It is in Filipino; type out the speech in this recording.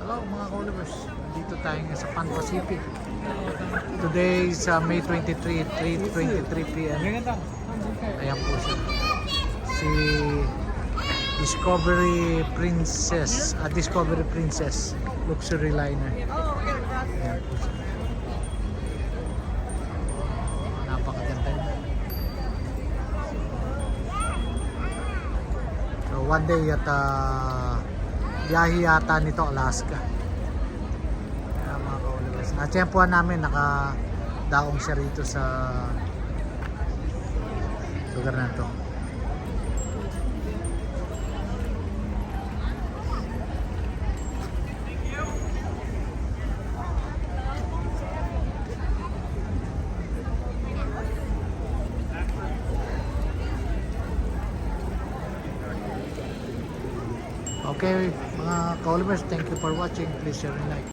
Hello mga ka-Olivers, dito tayo nga sa Pan Pacific. Today is May 23, 3:23 p.m. Ayan po siya. Si Discovery Princess Luxury Liner. Ayan po siya. Napakaganda niya. So one day at biyahe yata nito Alaska. Kaya mga ka-Olivers, natsyempohan namin, nakadaong siya rito sa lugar na to. Okay, mga ka-Olivers, thank you for watching. Please share and like.